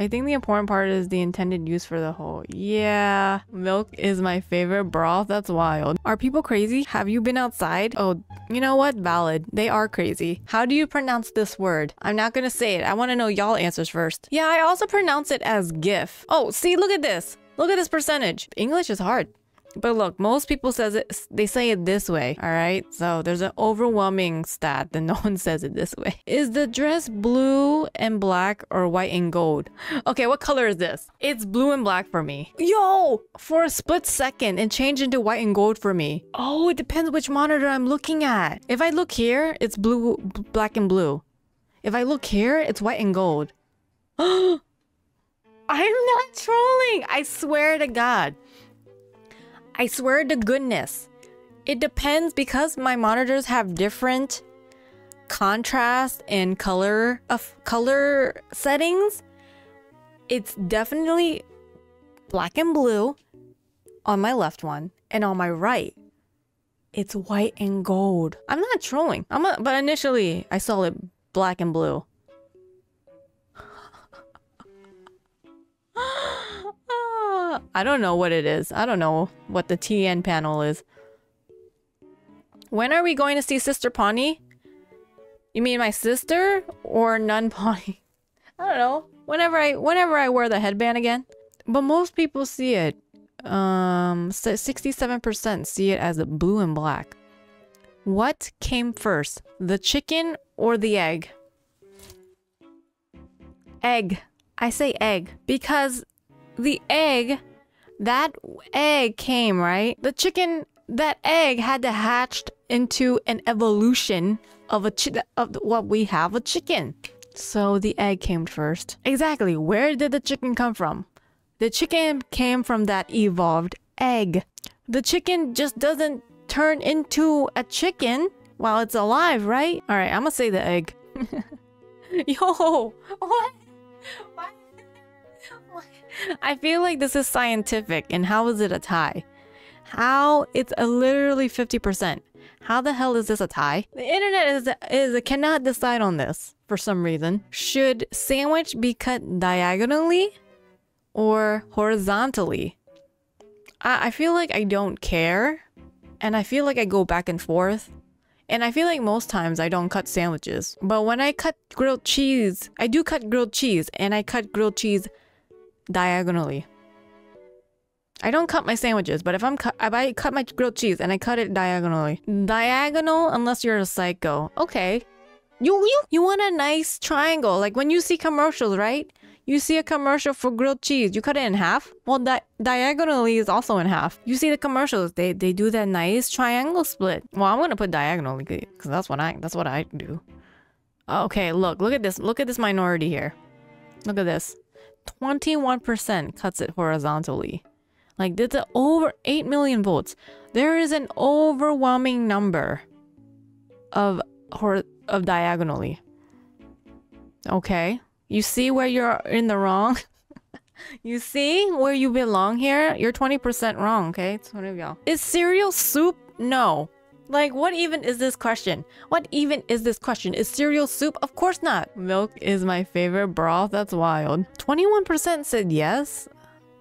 I think the important part is the intended use for the whole. Yeah, milk is my favorite broth. That's wild. Are people crazy? Have you been outside? Oh, you know what? Valid. They are crazy. How do you pronounce this word? I'm not gonna say it. I want to know y'all answers first. Yeah, I also pronounce it as GIF. Oh, see, look at this. Look at this percentage. English is hard. But look, most people they say it this way, all right? So there's an overwhelming stat that no one says it this way. Is the dress blue and black or white and gold? Okay, what color is this? It's blue and black for me. Yo, for a split second, it changed into white and gold for me. Oh, it depends which monitor I'm looking at. If I look here, it's blue, black and blue. If I look here, it's white and gold. I'm not trolling. I swear to God. I swear to goodness, it depends because my monitors have different contrast and color settings. It's definitely black and blue on my left one, and on my right, it's white and gold. I'm not trolling. But initially I saw it black and blue. I don't know what it is. I don't know what the TN panel is. When are we going to see Sister Pawnee? You mean my sister or Nun Pawnee? I don't know. Whenever I wear the headband again. But most people see it. 67% see it as blue and black. What came first? The chicken or the egg? Egg. I say egg because the egg, that egg came, right? The chicken, that egg had to hatch into an evolution of what we have, a chicken. So the egg came first. Exactly. Where did the chicken come from? The chicken came from that evolved egg. The chicken just doesn't turn into a chicken while it's alive, right? All right, I'm gonna say the egg. Yo, what? What? I feel like this is scientific, and how is it a tie? How? It's literally 50%. How the hell is this a tie? The internet cannot decide on this for some reason. Should sandwich be cut diagonally or horizontally? I feel like I don't care, and I feel like I go back and forth. And I feel like most times I don't cut sandwiches. But when I cut grilled cheese, I do cut grilled cheese, and I cut grilled cheese diagonally. I don't cut my sandwiches, but if I cut my grilled cheese and I cut it diagonally. Diagonal unless you're a psycho. Okay. You want a nice triangle. Like when you see commercials, right? You see a commercial for grilled cheese. You cut it in half. Well, diagonally is also in half. You see the commercials. They do that nice triangle split. Well, I'm gonna put diagonally because that's what I do. Okay, look at this. Look at this minority here. Look at this. 21% cuts it horizontally. Like, that's over 8 million votes. There is an overwhelming number of diagonally. Okay. You see where you're in the wrong? You see where you belong here? You're 20% wrong, okay? It's one of y'all. Is cereal soup? No. Like, what even is this question? What even is this question? Is cereal soup? Of course not. Milk is my favorite broth. That's wild. 21% said yes.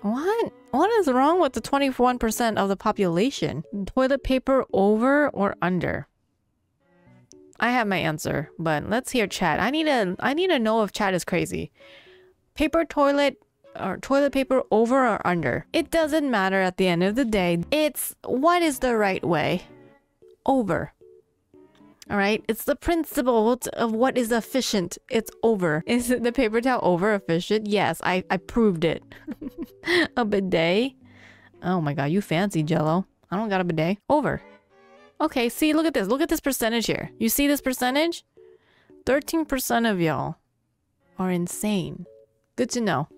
What? What is wrong with the 21% of the population? Toilet paper over or under? I have my answer, but let's hear chat. I need to know if chat is crazy. Toilet paper over or under? It doesn't matter at the end of the day. It's what is the right way? Over. All right, it's the principle of what is efficient. It's over. Is the paper towel over efficient? Yes, I proved it. A bidet? Oh my god, you fancy, Jello. I don't got a bidet. Over. Okay, see, look at this. Look at this percentage here. You see this percentage? 13% of y'all are insane. Good to know.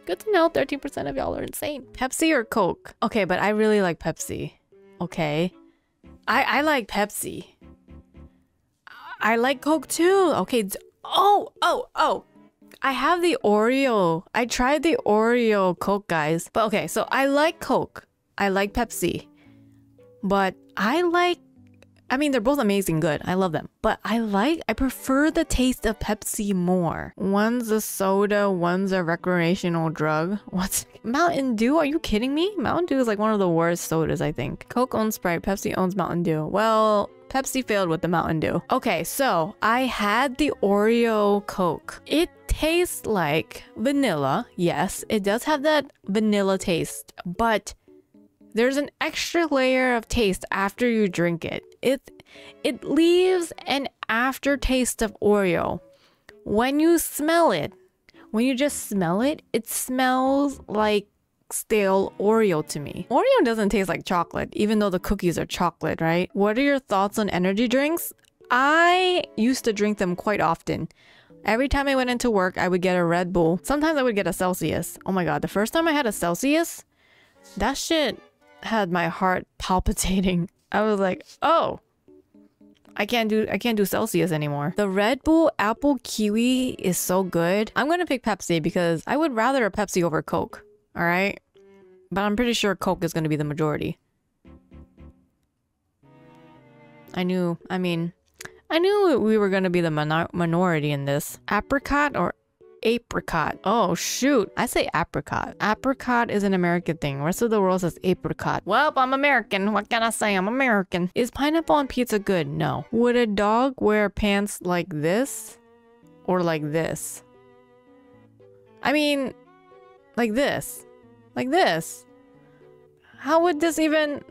Good to know 13% of y'all are insane. Pepsi or Coke? Okay, but I really like Pepsi. Okay. I like Pepsi. I like Coke too. Okay. Oh. I have the Oreo. I tried the Oreo Coke, guys. But okay, so I like Coke. I like Pepsi. But I like I mean, they're both amazing good. I love them. But I prefer the taste of Pepsi more. One's a soda, one's a recreational drug. What's Mountain Dew? Are you kidding me? Mountain Dew is like one of the worst sodas, I think. Coke owns Sprite, Pepsi owns Mountain Dew. Well, Pepsi failed with the Mountain Dew. Okay, so I had the Oreo Coke. It tastes like vanilla. Yes, it does have that vanilla taste, but there's an extra layer of taste after you drink it. It leaves an aftertaste of Oreo. When you smell it, when you just smell it, it smells like stale Oreo to me. Oreo doesn't taste like chocolate, even though the cookies are chocolate, right? What are your thoughts on energy drinks? I used to drink them quite often. Every time I went into work, I would get a Red Bull. Sometimes I would get a Celsius. Oh my God, the first time I had a Celsius, that shit had my heart palpitating. I was like, oh, I can't do Celsius anymore. The Red Bull Apple Kiwi is so good. I'm gonna pick Pepsi because I would rather a Pepsi over Coke. All right, but I'm pretty sure Coke is gonna be the majority. I knew we were gonna be the minority in this. Apricot or apricot? Oh shoot, I say apricot. Apricot is an American thing. Rest of the world says apricot. Well, I'm American. What can I say? I'm American. Is pineapple on pizza good? No. Would a dog wear pants like this or like this? I mean, like this. Like this. How would this even...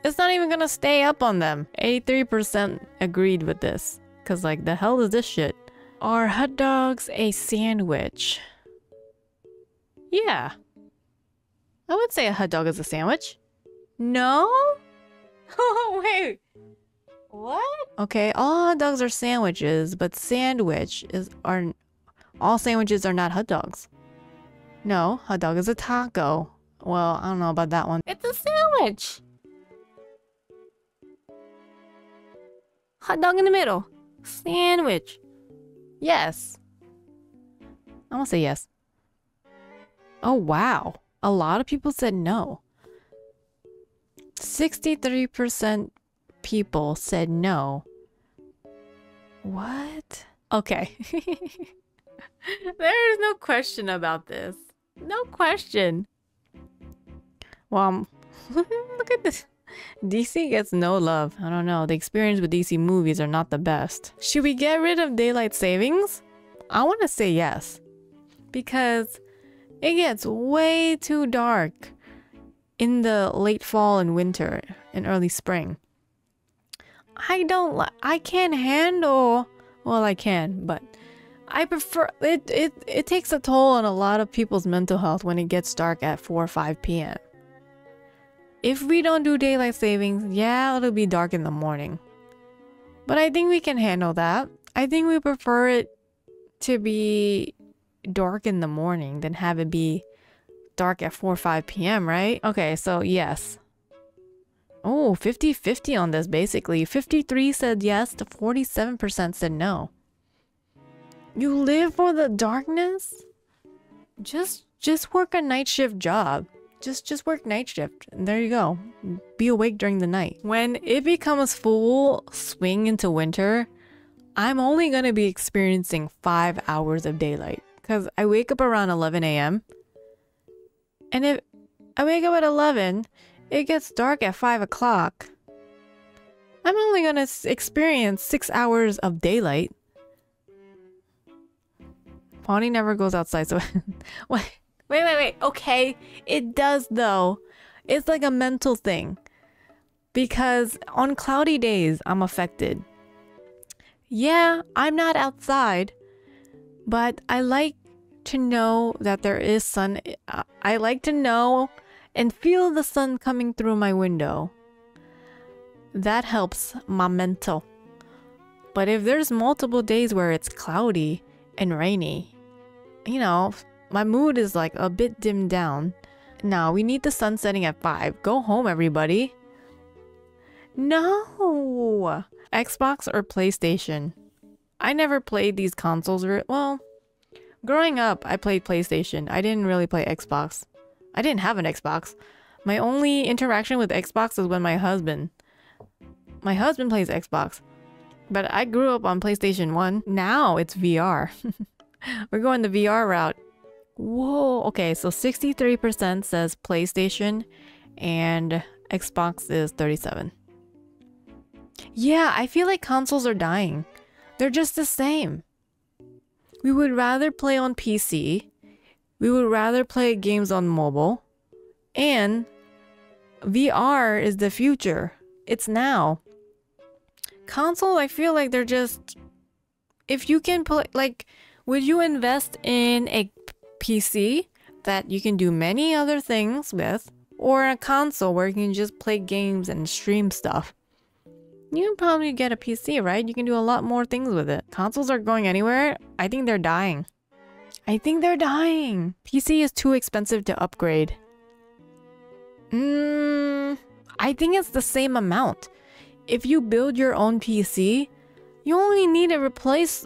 It's not even gonna stay up on them. 83% agreed with this. Cause like, the hell is this shit? Are hot dogs a sandwich? Yeah. I would say a hot dog is a sandwich. No? Oh, wait. What? Okay, all hot dogs are sandwiches, but all sandwiches are not hot dogs. No, hot dog is a taco. Well, I don't know about that one. It's a sandwich. Hot dog in the middle. Sandwich. Yes. I'm gonna say yes. Oh, wow. A lot of people said no. 63% people said no. What? Okay. There is no question about this. No question. Well, look at this. DC gets no love. I don't know. The experience with DC movies are not the best. Should we get rid of daylight savings? I want to say yes. Because it gets way too dark in the late fall and winter and early spring. I can't handle... Well, I can, but I prefer... It takes a toll on a lot of people's mental health when it gets dark at 4 or 5 p.m. If we don't do daylight savings, yeah, it'll be dark in the morning. But I think we can handle that. I think we prefer it to be dark in the morning than have it be dark at 4 or 5 p.m., right? Okay, so yes. Oh, 50-50 on this, basically. 53 said yes to 47% said no. You live for the darkness? Just work a night shift job. Just work night shift. And there you go. Be awake during the night. When it becomes full swing into winter, I'm only going to be experiencing 5 hours of daylight. Because I wake up around 11 a.m. And if I wake up at 11, it gets dark at 5 o'clock. I'm only going to experience 6 hours of daylight. Pawnee never goes outside, so... Wait. Okay, it does though. It's like a mental thing. Because on cloudy days, I'm affected. Yeah, I'm not outside. But I like to know that there is sun. I like to know and feel the sun coming through my window. That helps my mental. But if there's multiple days where it's cloudy and rainy, you know... My mood is like a bit dimmed down. Now we need the sun setting at 5. Go home, everybody. No. Xbox or PlayStation? I never played these consoles. Well, growing up, I played PlayStation. I didn't really play Xbox. I didn't have an Xbox. My only interaction with Xbox was when my husband My husband plays Xbox, but I grew up on PlayStation 1. Now it's VR. We're going the VR route. Whoa. Okay, so 63% says PlayStation and Xbox is 37. Yeah, I feel like consoles are dying. They're just the same. We would rather play on PC. We would rather play games on mobile. And VR is the future. It's now. Console, I feel like they're just... If you can play... Like, would you invest in a PC that you can do many other things with? Or a console where you can just play games and stream stuff? You can probably get a PC, right? You can do a lot more things with it. Consoles are going anywhere. I think they're dying. I think they're dying. PC is too expensive to upgrade. I think it's the same amount. If you build your own PC, you only need to replace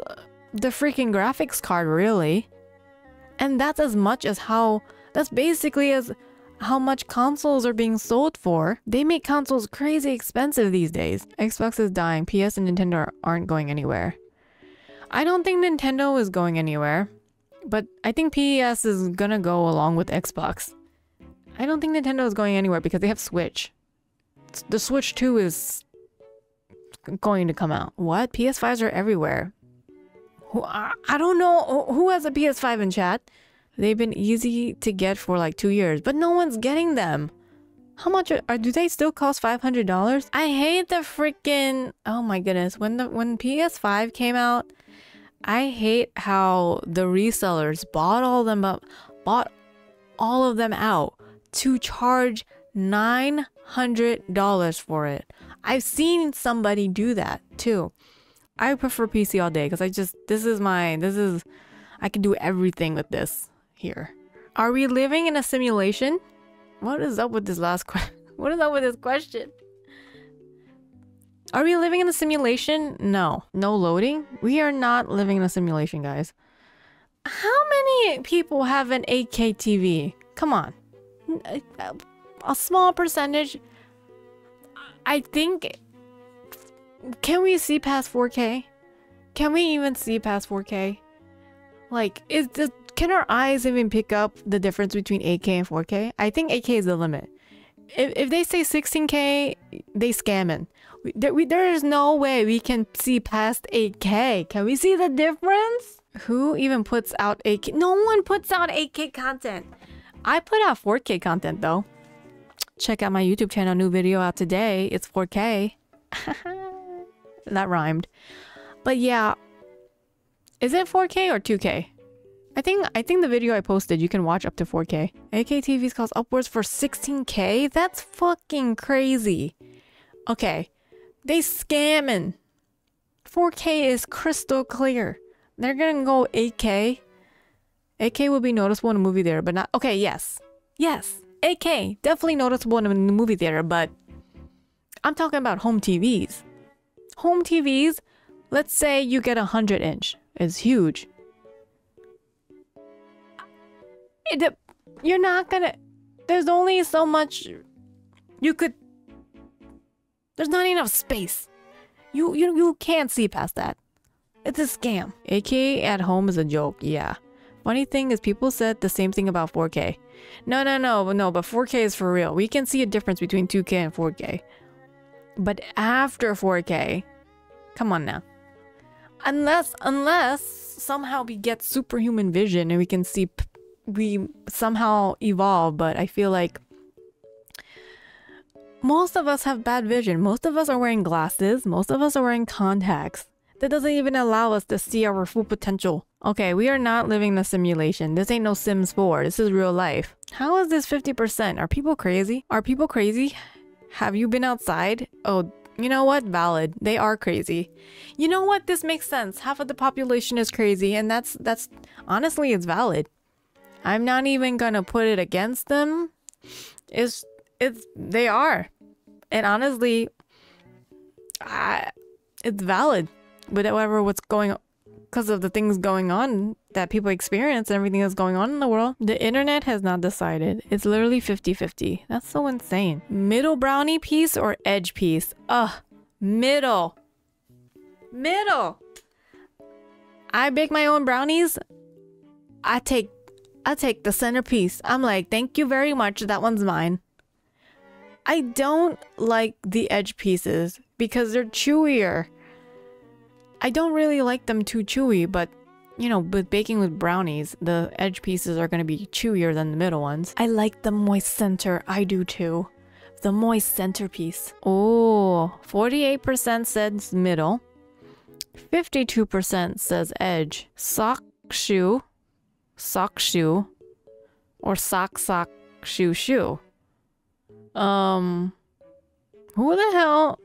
the freaking graphics card, really. And that's as much as how... That's basically as how much consoles are being sold for. They make consoles crazy expensive these days. Xbox is dying. PS and Nintendo aren't going anywhere. I don't think Nintendo is going anywhere. But I think PS is gonna go along with Xbox. I don't think Nintendo is going anywhere because they have Switch. The Switch 2 is going to come out. What? PS5s are everywhere. I don't know who has a PS5 in chat. They've been easy to get for like 2 years, but no one's getting them. How much do they still cost $500? I hate the freaking... Oh my goodness. When PS5 came out, I hate how the resellers bought all of them out to charge $900 for it. I've seen somebody do that too. I prefer PC all day because I can do everything with this here. Are we living in a simulation? What is up with this last question? What is up with this question? Are we living in a simulation? No. No loading? We are not living in a simulation, guys. How many people have an 8K TV? Come on. A small percentage. I think... Can we see past 4K? Can we even see past 4K? Like, can our eyes even pick up the difference between 8K and 4K? I think 8K is the limit. If they say 16K, they scamming. There is no way we can see past 8K. Can we see the difference? Who even puts out 8K? No one puts out 8K content. I put out 4K content though. Check out my YouTube channel, new video out today. It's 4K. That rhymed. But yeah, is it 4K or 2K? I think the video I posted, you can watch up to 4K. 8K TVs cost upwards for 16K? That's fucking crazy. Okay, they scamming. 4K is crystal clear. They're gonna go 8K. 8K will be noticeable in a movie theater, but not... Okay, yes. Yes, 8K, definitely noticeable in a movie theater, but... I'm talking about home TVs. Home TVs, let's say you get 100-inch. It's huge. You're not gonna... There's only so much you could... There's not enough space. You can't see past that. It's a scam. 8K at home is a joke, yeah. Funny thing is people said the same thing about 4K. No, but 4K is for real. We can see a difference between 2K and 4K. But after 4K, come on now. Unless somehow we get superhuman vision and we can see, we somehow evolve, but I feel like most of us have bad vision. Most of us are wearing glasses. Most of us are wearing contacts. That doesn't even allow us to see our full potential. Okay, we are not living in a simulation. This ain't no Sims 4. This is real life. How is this 50%? Are people crazy? Are people crazy? Have you been outside? Oh, you know what? Valid. They are crazy. You know what? This makes sense. Half of the population is crazy, and that's honestly, it's valid. I'm not even gonna put it against them. They are. And honestly, it's valid. Whatever what's going on, because of the things going on that people experience and everything that's going on in the world. The internet has not decided. It's literally 50-50. That's so insane. Middle brownie piece or edge piece? Ugh, Middle. Middle. I bake my own brownies. I take the centerpiece. I'm like, thank you very much. That one's mine. I don't like the edge pieces because they're chewier. I don't really like them too chewy, but you know, with baking with brownies, the edge pieces are going to be chewier than the middle ones. I like the moist center. I do too. The moist centerpiece. Oh, 48% says middle. 52% says edge. Sock shoe, or sock shoe. Who the hell?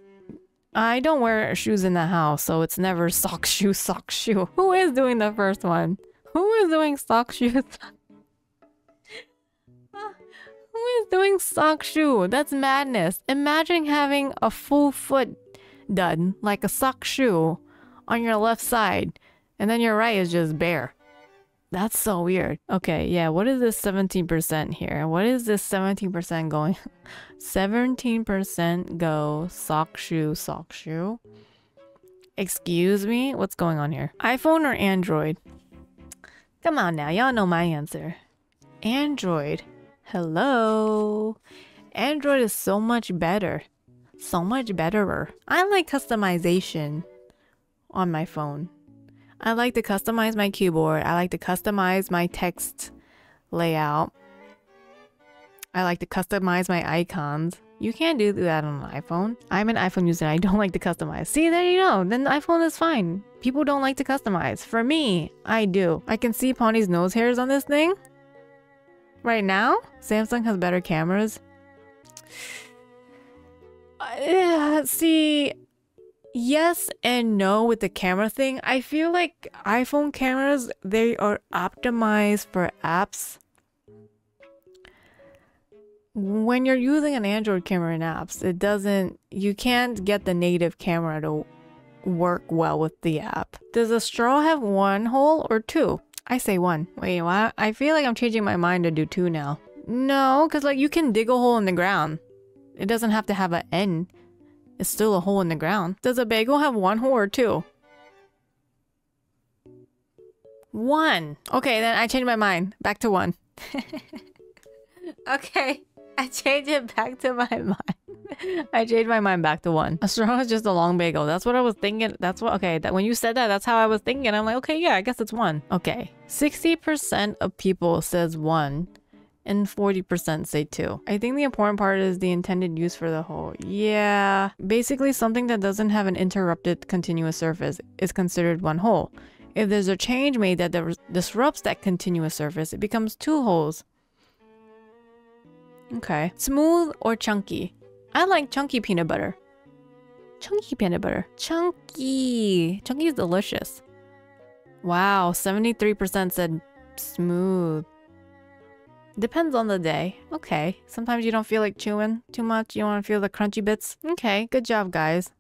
I don't wear shoes in the house, so it's never sock shoe. Who is doing the first one? Who is doing sock shoe? Who is doing sock shoe? That's madness. Imagine having a full foot done, like a sock shoe, on your left side, and then your right is just bare. That's so weird. Okay, yeah, what is this 17% here? What is this 17% going? 17% go sock shoe. Excuse me? What's going on here? iPhone or Android? Come on now, y'all know my answer. Android. Hello. Android is so much better. So much betterer. I like customization on my phone. I like to customize my keyboard. I like to customize my text layout. I like to customize my icons. You can't do that on an iPhone. I'm an iPhone user and I don't like to customize. See, there you go. Then the iPhone is fine. People don't like to customize. For me, I do. I can see Pawnee's nose hairs on this thing. Right now, Samsung has better cameras. See, yes and no with the camera thing. I feel like iPhone cameras, they are optimized for apps. When you're using an Android camera in apps, you can't get the native camera to work well with the app. Does a straw have one hole or two? I say one. Wait, what? I feel like I'm changing my mind to do two now. No, because like you can dig a hole in the ground. It doesn't have to have an end. It's still a hole in the ground. Does a bagel have one hole or two? One. Okay, then I changed my mind. Back to one. Okay, I changed it back to my mind. I changed my mind back to one. A straw is just a long bagel. That's what I was thinking. That's what, okay, that when you said that, that's how I was thinking. I'm like, okay, yeah, I guess it's one. Okay, 60% of people says one. And 40% say two. I think the important part is the intended use for the hole. Yeah. Basically, something that doesn't have an interrupted continuous surface is considered one hole. If there's a change made that disrupts that continuous surface, it becomes two holes. Okay. Smooth or chunky? I like chunky peanut butter. Chunky peanut butter. Chunky. Chunky is delicious. Wow. 73% said smooth. Depends on the day. Okay. Sometimes you don't feel like chewing too much. You want to feel the crunchy bits. Okay. Good job, guys.